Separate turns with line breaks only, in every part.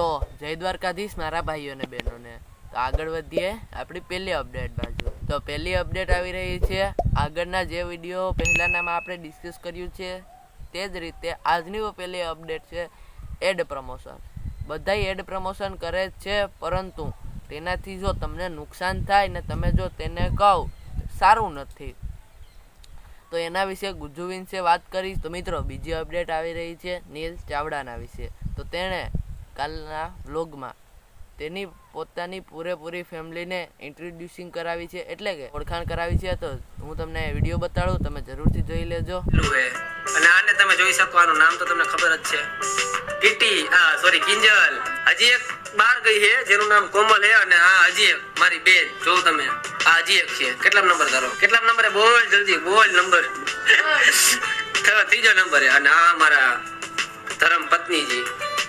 તો જય દ્વારકાધીશ મારા ભાઈઓ અને બહેનોને. તો આગળ વધીએ આપણી પહેલી અપડેટ બાજુ. તો પહેલી અપડેટ આવી રહી છે આગળના જે વિડીયો પહેલાંનામાં આપણે ડિસ્કસ કર્યું છે તે જ રીતે આજની પહેલી અપડેટ છે એડ પ્રમોશન. બધાય એડ પ્રમોશન કરે જ છે, પરંતુ તેનાથી જો તમને નુકસાન થાય ને તમે જો તેને કહો સારું નથી, તો એના વિશે ગુજ્જુ વિશે વાત કરીશ. તો મિત્રો બીજી અપડેટ આવી રહી છે નીલ ચાવડાના વિશે. તો તેણે કાલના વ્લોગમાં તેની પોતાની પૂરેપૂરી ફેમિલીને ઇન્ટ્રોડ્યુસિંગ કરાવી છે, એટલે કે ઓળખાણ કરાવી છે. તો હું તમને વિડીયો બતાડું, તમે જરૂરથી જોઈ લેજો.
અને આને તમે જોઈ શકો, આનું નામ તો તમને ખબર જ છે, કીટી સોરી કિંજલ. હજી એક બાર ગઈ છે જેનું નામ કોમલ છે, અને આ હજી એક મારી બેન. જો તમે આ હજી એક છે. કેટલા નંબર ધારો? કેટલા નંબરે બોલ, જલ્દી બોલ નંબર. ત્રીજો નંબર. અને આ મારા ધર્મ પત્નીજી,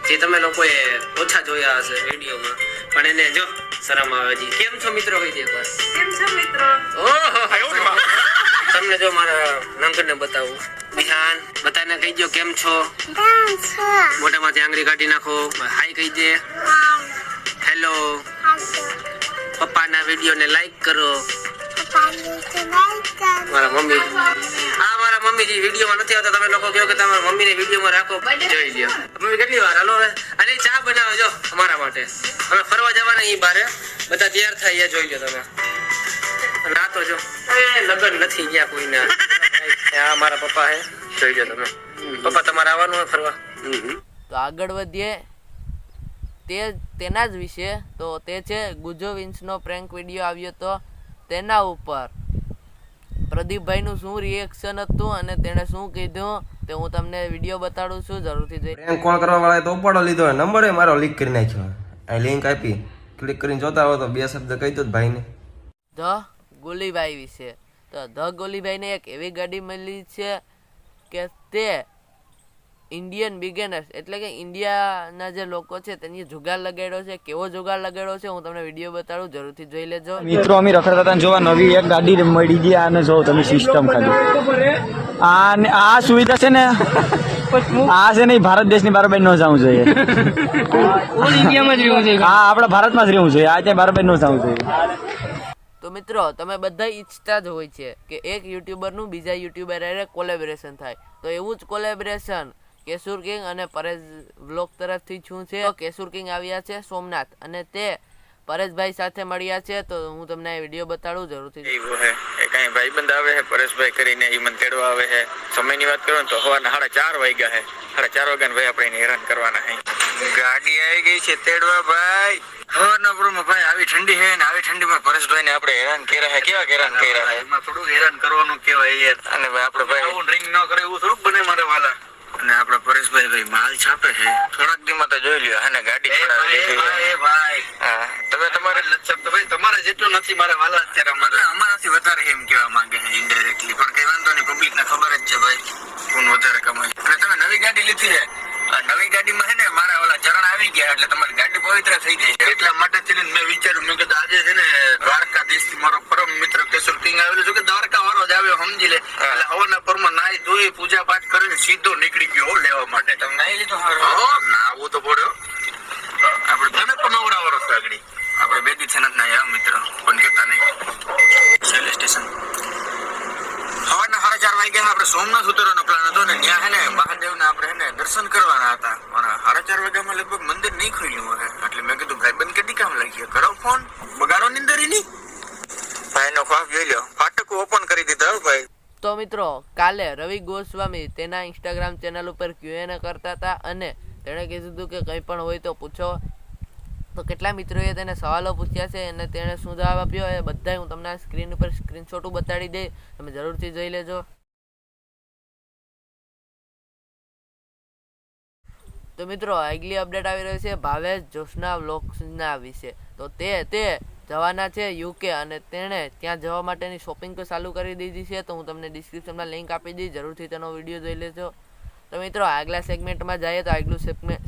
જે તમે લોકોએ ઓછા જોયા હશે વિડીયોમાં, પણ એને જો શરમ આવે છે. કેમ છો મિત્રો? કહી દે એકવાર.
કેમ છો મિત્રો?
ઓહો, તમને જો મારા નંગરને બતાવું. વિહાન બતાને કહી દો કેમ છો. મોઢામાંથી આંગળી કાઢી નાખો. હાય કહી દે. હેલો. પપ્પાના વિડીયોને લાઈક કરો. મારા મમ્મી, આ મારા મમ્મીજી વિડીયોમાં નથી આવતા. તમે લોકો કહો કે તમારા મમ્મીને વિડીયોમાં રાખો. જોઈ લ્યો મમ્મી કેટલી વાર. હાલો હવે. અને ચા બનાવો જો અમારા માટે. અમે ફરવા જવાના અહીં બારે, બધા તૈયાર થાય. જોઈ લ્યો તમે. ના તો જો લગન નથી ગયા કોઈના. આ મારા પપ્પા હે. જોઈ લ્યો તમે. પપ્પા તમારે આવવાનું હોય ફરવા.
તો આગળ વધીએ તેના જ વિશે. તો તે છે ગુજ્જુ વિન્સનો પ્રેન્ક વિડીયો આવ્યો તો તેના ઉપર પ્રદીપભાઈનું શું રિએક્શન હતું અને તેણે શું કીધું તે હું તમને વિડીયો બતાડું છું, જરૂરથી જોઈ.
પ્રેન્ક કોલ કરવા વાળાએ તો ઉપાડો લીધો, નંબર એ મારો લીક કરી નાખ્યો. આ લિંક આપી, ક્લિક કરીને જોતા હો તો બે શબ્દ કહી દો ભાઈને.
ધ ગોલીભાઈ વિશે. તો ધ ગોલીભાઈને એક એવી ગાડી મળી છે કે તે ઇન્ડિયન બિગેનર્સ એટલે કે ઇન્ડિયાના જે લોકો છે તેની જુગાર લગાડ્યો છે. કેવો જુગાર લગાડ્યો છે હું તમને વિડીયો બતાડું, જરૂરથી જોઈ લેજો.
મિત્રો અમે રખડતા હતા જોવા નવી એક ગાડી મળી ગઈ. આને જો તમે સિસ્ટમ ખાલી આ સુવિધા છે ને, આ છે ને ભારત દેશની બરાબર ન જવું જોઈએ. હા, આપણા ભારતમાં જ રહેવું જોઈએ. આ ત્યાં બરાબર ન જવું જોઈએ.
તો મિત્રો તમે બધા ઈચ્છતા જ હોય છે કે એક યુટ્યુબરનું બીજા યુટ્યુબર હારે કોલેબોરેશન થાય. તો એવું જ કોલેબોરેશન કેશુર કિંગ અને પરેશ વ્લોગ તરફથી શું છે. કેશુર કિંગ આવ્યા છે સોમનાથ અને તે પરેશભાઈ સાથે મળ્યા છે. તો હું તમને વિડીયો બતાડું, જરૂરથી.
એવું હે એ કઈ ભાઈબંધ આવે છે પરેશભાઈ કરીને, ઈ મને તેડવા આવે છે. સમયની વાત કરો ને તો સવારના 4:30 વાગ્યા છે. 4:30 વાગ્યા ભાઈ આપણે હેરાન કરવાના છે. ગાડી આવી ગઈ છે તેડવા ભાઈ. હવારના પૂરમાં ભાઈ આવી ઠંડી છે ને આવી ઠંડીમાં પરેશભાઈ ને આપણે હેરાન કર્યા છે. કેવા હેરાન કર્યા છે? એમાં થોડું હેરાન કરવાનું કેવાય યાર. અને ભાઈ આપણે ભાઈ આવું ડ્રિંક ન કરે એવું થોડુંક બને મારે વાલા. અને આપણે પરેશભાઈ ભાઈ માલ છાપે છે. થોડાક દીમાં તો જોઈ લ્યો હે ગાડી છોડાવી લીધી ભાઈ. હા, તમે તમારે લક્ષક તો ભાઈ તમારે જેટલું નથી મારે વાલા અત્યારે. અમારાથી વધારે એમ કેવા માંગે છે ઇનડાયરેક્ટલી, પણ કઈ વાંધો નહીં. પબ્લિક ને ખબર જ છે ભાઈ કોણ વધારે કમાય. એટલે તમે નવી ગાડી લીધી છે, નવી ગાડીમાં છે ને મારા ઓલા ચરણ આવી ગયા એટલે તમારી ગાડી પવિત્ર થઈ ગઈ છે. એટલા માટે મેં વિચાર્યું, મેં કીધું આજે છે ને દ્વારકાધીશ થી મારો પરમ મિત્ર કેશુર કિંગ આવેલો છે કે દ્વારકા વાળો જ આવ્યો સમજી લે. એટલે હવાના પરમાં નાઈ ધોઈ પૂજા પાઠ કરીને સીધો નીકળી ગયો લેવા માટે. તમે નાઈ લીધો? ના આવું તો પડ્યો. આપણે તમે પણ નવરાવાળો છો આગળ. આપણે બે દિવસ નથી નાયા મિત્ર, પણ કેતા નહીં. રેલવે સ્ટેશન સવારના 4:30 વાગ્યા આપણે સોમનાથ ઉતરવાનો પ્લાન હતો ને ત્યાં હે ને મહાદેવના આપણે હે ને દર્શન કરવાના હતા. પણ 4:30 વાગ્યામાં લગભગ મંદિર નહીં ખુલ્યું હે. એટલે મેં કીધું ભાઈ બંધ કેટલી કામ લાગી, કરો ફોન, બગાડો નિંદર ની. ભાઈનો ખોફ જોઈ લ્યો, ફાટક ઓપન કરી દીધા ભાઈ.
તો મિત્રો કાલે રવિ ગોસ્વામી તેના ઇન્સ્ટાગ્રામ ચેનલ ઉપર Q&A કરતા હતા અને તેણે કીધું હતું કે કંઈ પણ હોય તો પૂછો. તો કેટલા મિત્રોએ તેને સવાલો પૂછ્યા છે અને તેણે શું જવાબ આપ્યો એ બધા હું તમને સ્ક્રીન ઉપર સ્ક્રીનશોટ બતાડી દઈ, તમે જરૂરથી જોઈ લેજો. તો મિત્રો આગલી અપડેટ આવી રહી છે ભાવેશ જોશના વ્લોગ્સના વિશે. તો તે જવાના છે UK અને તેણે ત્યાં જવા માટેની શોપિંગ તો ચાલુ કરી દીધી છે. તો હું તમને ડિસ્ક્રિપ્શનમાં લિંક આપી દઈશ, જરૂરથી તેનો વિડીયો જોઈ લેજો. તો મિત્રો આગલા સેગમેન્ટમાં જઈએ તો આગલું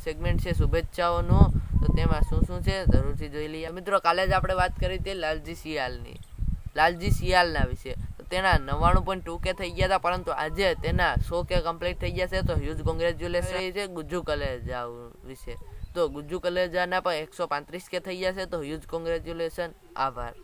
સેગમેન્ટ છે શુભેચ્છાઓનું. તો તેમાં શું છે જરૂરથી જોઈ લઈએ. મિત્રો કાલે જ આપણે વાત કરી હતી લાલજી સિયાલના વિશે. તો તેના 99.2K થઈ ગયા હતા, પરંતુ આજે તેના 100K કમ્પ્લીટ થઈ ગયા છે. તો હ્યુજ કોંગ્રેચ્યુલેશન છે ગુજ્જુ કલેજા વિશે. તો ગુજ્જુ કલેજાના પણ 135K થઈ જશે, તો હ્યુજ કોંગ્રેચ્યુલેશન. આભાર.